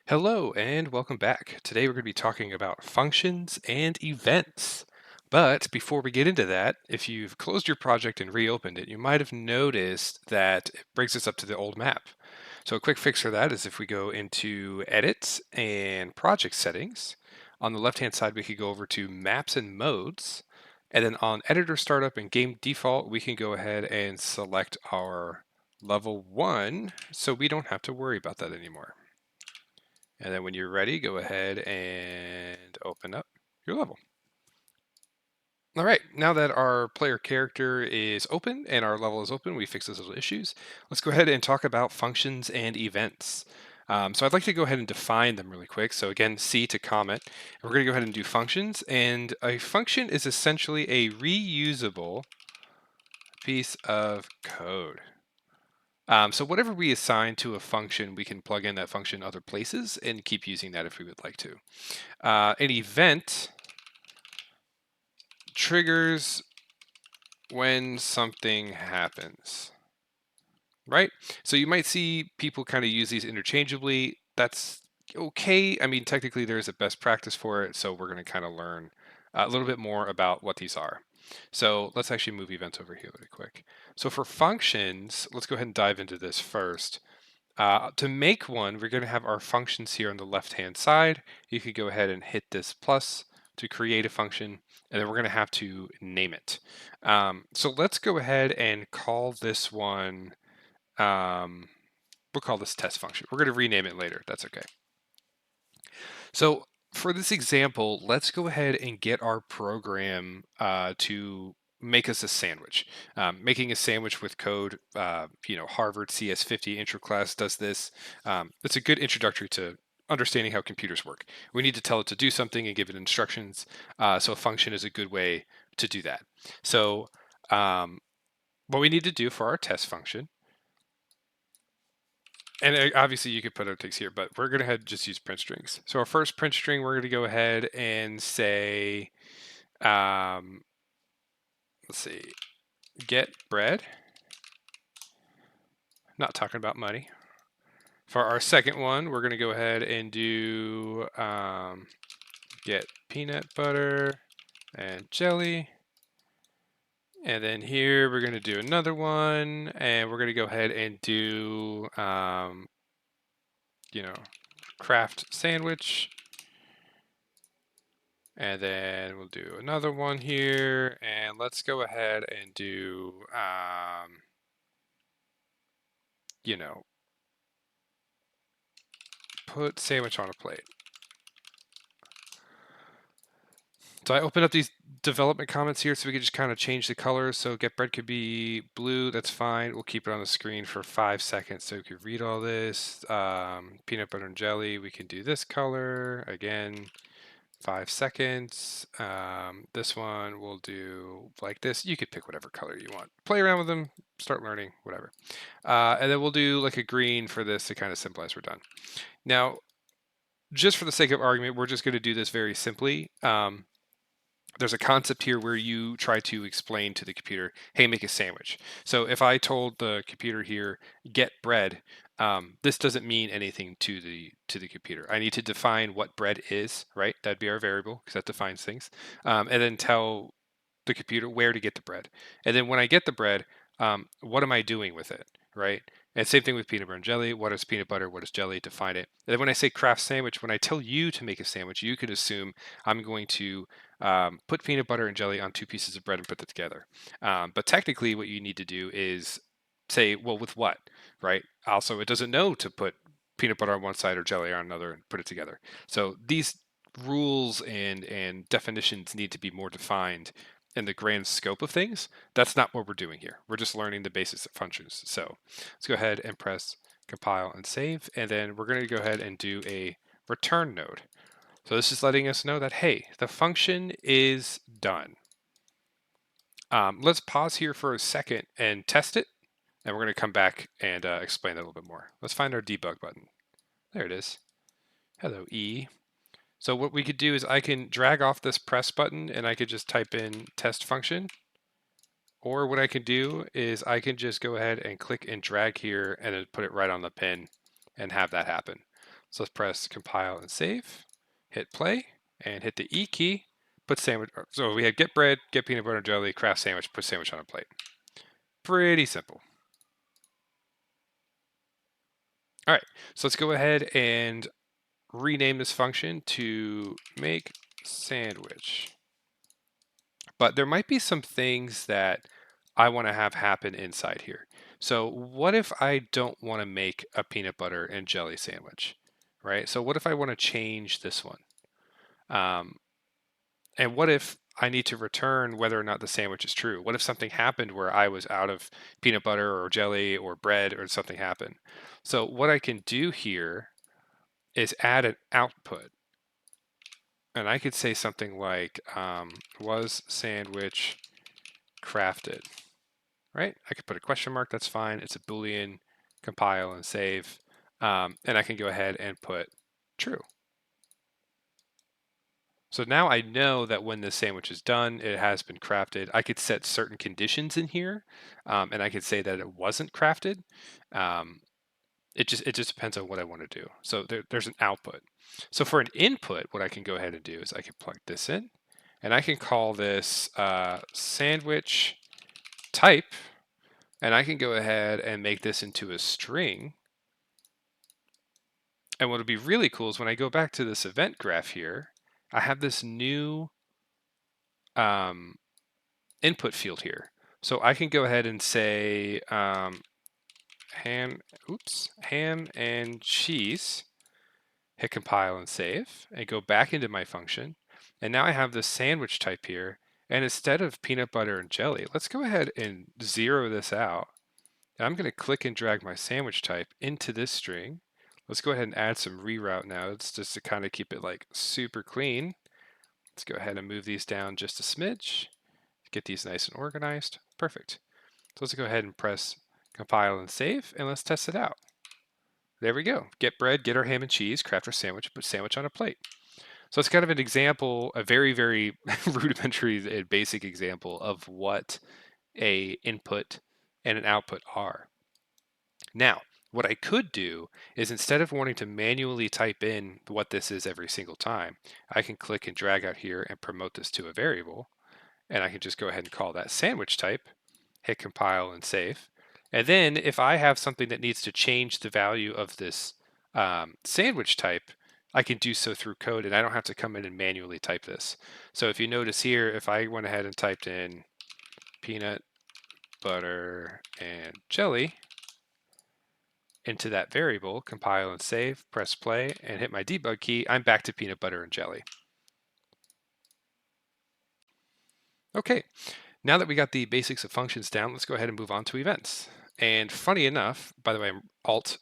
Hello and welcome back. Today we're going to be talking about functions and events. But before we get into that, if you've closed your project and reopened it, you might have noticed that it brings us up to the old map. So a quick fix for that is if we go into Edit and Project Settings, on the left-hand side we could go over to Maps and Modes, and then on Editor Startup and Game Default, we can go ahead and select our level 1 so we don't have to worry about that anymore. And then when you're ready, go ahead and open up your level. All right, now that our player character is open and our level is open, we fixed those little issues. Let's go ahead and talk about functions and events. So I'd like to go ahead and define them really quick. So again, C to comment. And we're going to go ahead and do functions. And a function is essentially a reusable piece of code. So whatever we assign to a function, we can plug in that function other places and keep using that if we would like to. An event triggers when something happens, right? So you might see people kind of use these interchangeably. That's okay. I mean, technically there is a best practice for it, so we're going to kind of learn a little bit more about what these are. So let's actually move events over here really quick. So for functions, let's go ahead and dive into this first. To make one, we're going to have our functions here on the left-hand side. You could go ahead and hit this plus to create a function, and then we're going to have to name it. So let's go ahead and call this one, we'll call this test function. We're going to rename it later. That's okay. So for this example, let's go ahead and get our program to make us a sandwich. Making a sandwich with code, Harvard CS50 intro class does this. It's a good introductory to understanding how computers work. We need to tell it to do something and give it instructions. So a function is a good way to do that. So what we need to do for our test function, and obviously you could put outtakes here, but we're going to just use print strings. So our first print string, we're going to go ahead and say, let's see, get bread. Not talking about money. For our second one, we're going to go ahead and do get peanut butter and jelly. And then here we're going to do another one, and we're going to go ahead and do, craft sandwich. And then we'll do another one here, and let's go ahead and do, put sandwich on a plate. So I open up these development comments here so we can just kind of change the colors. So get bread could be blue, that's fine. We'll keep it on the screen for 5 seconds so we can read all this. Peanut butter and jelly, we can do this color. Again, 5 seconds. This one we'll do like this. You could pick whatever color you want. Play around with them, start learning, whatever. And then we'll do like a green for this to kind of symbolize we're done. Now, just for the sake of argument, we're just going to do this very simply. There's a concept here where you try to explain to the computer, hey, make a sandwich. So if I told the computer here, get bread, this doesn't mean anything to the computer. I need to define what bread is, right? That'd be our variable because that defines things. And then tell the computer where to get the bread. And then when I get the bread, what am I doing with it, right? And same thing with peanut butter and jelly. What is peanut butter? What is jelly? Define it. And then when I say craft sandwich, when I tell you to make a sandwich, you could assume I'm going to put peanut butter and jelly on 2 pieces of bread and put that together. But technically, what you need to do is say, well, with what, right? Also, it doesn't know to put peanut butter on one side or jelly on another and put it together. So these rules and definitions need to be more defined in the grand scope of things. That's not what we're doing here. We're just learning the basics of functions. So let's go ahead and press compile and save. And then we're going to go ahead and do a return node. So this is letting us know that, hey, the function is done. Let's pause here for a second and test it. And we're going to come back and explain that a little bit more. Let's find our debug button. There it is. Hello, E. So what we could do is I can drag off this press button and I could just type in test function. Or what I can do is I can just go ahead and click and drag here and then put it right on the pin and have that happen. So let's press compile and save, hit play, and hit the E key, put sandwich. So we had get bread, get peanut butter and jelly, craft sandwich, put sandwich on a plate. Pretty simple. All right, so let's go ahead and rename this function to make sandwich. But there might be some things that I want to have happen inside here. So what if I don't want to make a peanut butter and jelly sandwich, right? So what if I want to change this one? Um, and what if I need to return whether or not the sandwich is true? What if something happened where I was out of peanut butter or jelly or bread or something happened? So what I can do here is add an output. And I could say something like, was sandwich crafted, right? I could put a question mark, that's fine. It's a Boolean, compile and save. And I can go ahead and put true. So now I know that when this sandwich is done, it has been crafted. I could set certain conditions in here, and I could say that it wasn't crafted. It just depends on what I want to do. So there's an output. So for an input, what I can go ahead and do is I can plug this in, and I can call this sandwich type, and I can go ahead and make this into a string. And what would be really cool is when I go back to this event graph here, I have this new input field here. So I can go ahead and say ham and cheese, hit compile and save, and go back into my function. And now I have this sandwich type here. And instead of peanut butter and jelly, let's go ahead and zero this out. And I'm going to click and drag my sandwich type into this string. Let's go ahead and add some reroute nodes just to kind of keep it like super clean. Let's go ahead and move these down just a smidge. Get these nice and organized. Perfect. So let's go ahead and press compile and save, and let's test it out. There we go. Get bread, get our ham and cheese, craft our sandwich, put sandwich on a plate. So it's kind of an example, a very, very rudimentary and basic example of what a input and an output are. Now, what I could do is instead of wanting to manually type in what this is every single time, I can click and drag out here and promote this to a variable. And I can just go ahead and call that sandwich type, hit compile and save. And then if I have something that needs to change the value of this sandwich type, I can do so through code and I don't have to come in and manually type this. So if you notice here, if I went ahead and typed in peanut butter and jelly into that variable, compile and save, press play, and hit my debug key, I'm back to peanut butter and jelly. Okay, now that we got the basics of functions down, let's go ahead and move on to events. And funny enough, by the way, I'm Alt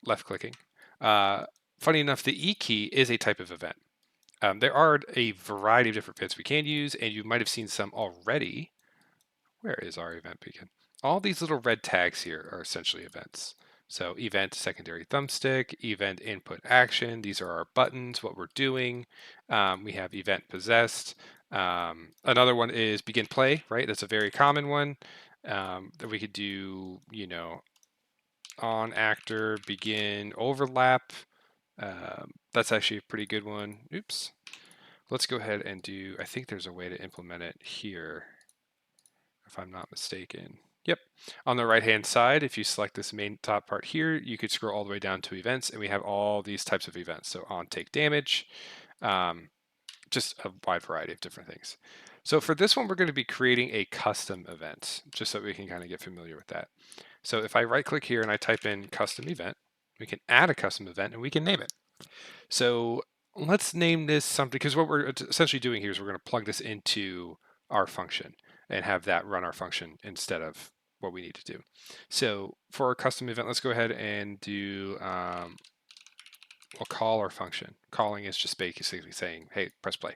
left clicking. Funny enough, the E key is a type of event. There are a variety of different events we can use, and you might have seen some already. Where is our event beacon? All these little red tags here are essentially events. So event secondary thumbstick, event input action. These are our buttons, what we're doing. We have event possessed. Another one is begin play, right? That's a very common one that we could do, on actor, begin, overlap. That's actually a pretty good one. Oops. Let's go ahead and do, I think there's a way to implement it here, if I'm not mistaken. Yep. On the right-hand side, if you select this main top part here, you could scroll all the way down to events, and we have all these types of events. So on take damage, just a wide variety of different things. So for this one, we're going to be creating a custom event, just so we can kind of get familiar with that. So if I right-click here and I type in custom event, we can add a custom event and we can name it. So let's name this something, because what we're essentially doing here is we're going to plug this into our function and have that run our function instead of what we need to do. So for our custom event, let's go ahead and do, we'll call our function. Calling is just basically saying, hey, press play.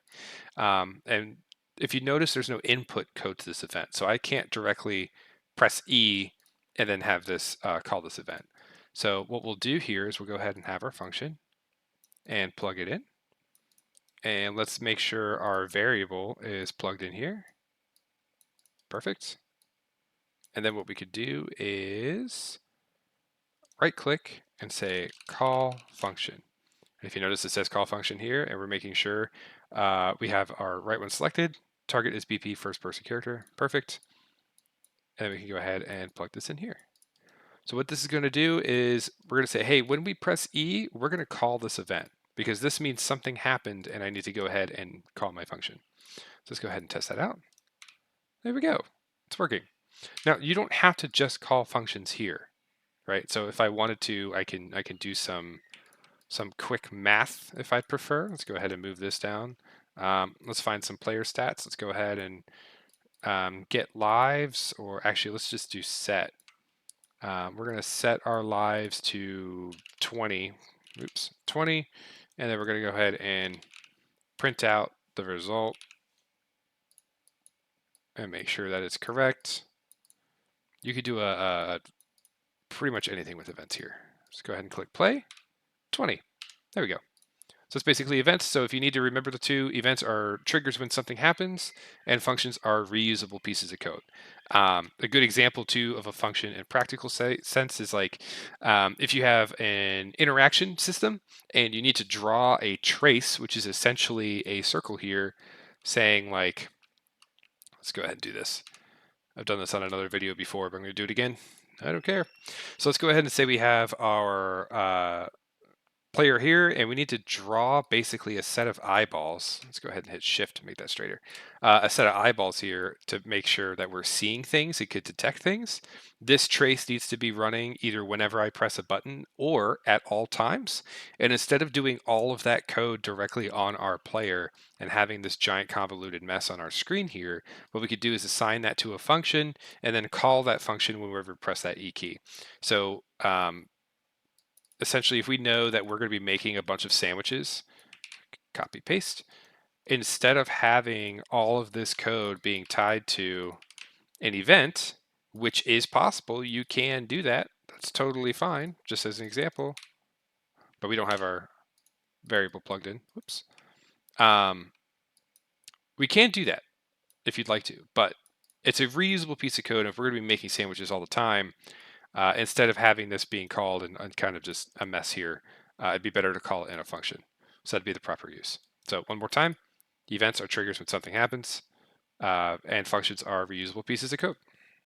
And if you notice, there's no input code to this event. So I can't directly press E and then have this call this event. So what we'll do here is we'll go ahead and have our function and plug it in. And let's make sure our variable is plugged in here. Perfect. And then what we could do is right click and say call function. If you notice, it says call function here, and we're making sure we have our right one selected. Target is BP first person character. Perfect. And we can go ahead and plug this in here. So what this is going to do is we're going to say, hey, when we press E, we're going to call this event because this means something happened and I need to go ahead and call my function. So let's go ahead and test that out. There we go. It's working. Now you don't have to just call functions here, right? So if I wanted to, I can do some quick math if I'd prefer. Let's go ahead and move this down. Let's find some player stats. Let's go ahead and get lives, or actually let's just do set. We're going to set our lives to 20. Oops, 20. And then we're going to go ahead and print out the result and make sure that it's correct. You could do a pretty much anything with events here. Just go ahead and click play. 20. There we go. So it's basically events. So if you need to remember the two, events are triggers when something happens, and functions are reusable pieces of code. A good example too of a function in practical sense is like if you have an interaction system and you need to draw a trace, which is essentially a circle here, saying like, let's go ahead and do this. I've done this on another video before, but I'm going to do it again. I don't care. So let's go ahead and say we have our player here, and we need to draw basically a set of eyeballs. Let's go ahead and hit shift to make that straighter. A set of eyeballs here to make sure that we're seeing things, it could detect things. This trace needs to be running either whenever I press a button or at all times. And instead of doing all of that code directly on our player and having this giant convoluted mess on our screen here, what we could do is assign that to a function and then call that function whenever we press that E key. So essentially, if we know that we're going to be making a bunch of sandwiches, copy paste, instead of having all of this code being tied to an event, which is possible, you can do that. That's totally fine, just as an example. But we don't have our variable plugged in. Whoops. We can do that if you'd like to, but it's a reusable piece of code. If we're going to be making sandwiches all the time, instead of having this being called and kind of just a mess here, it'd be better to call it in a function. So that'd be the proper use. So one more time, events are triggers when something happens, and functions are reusable pieces of code.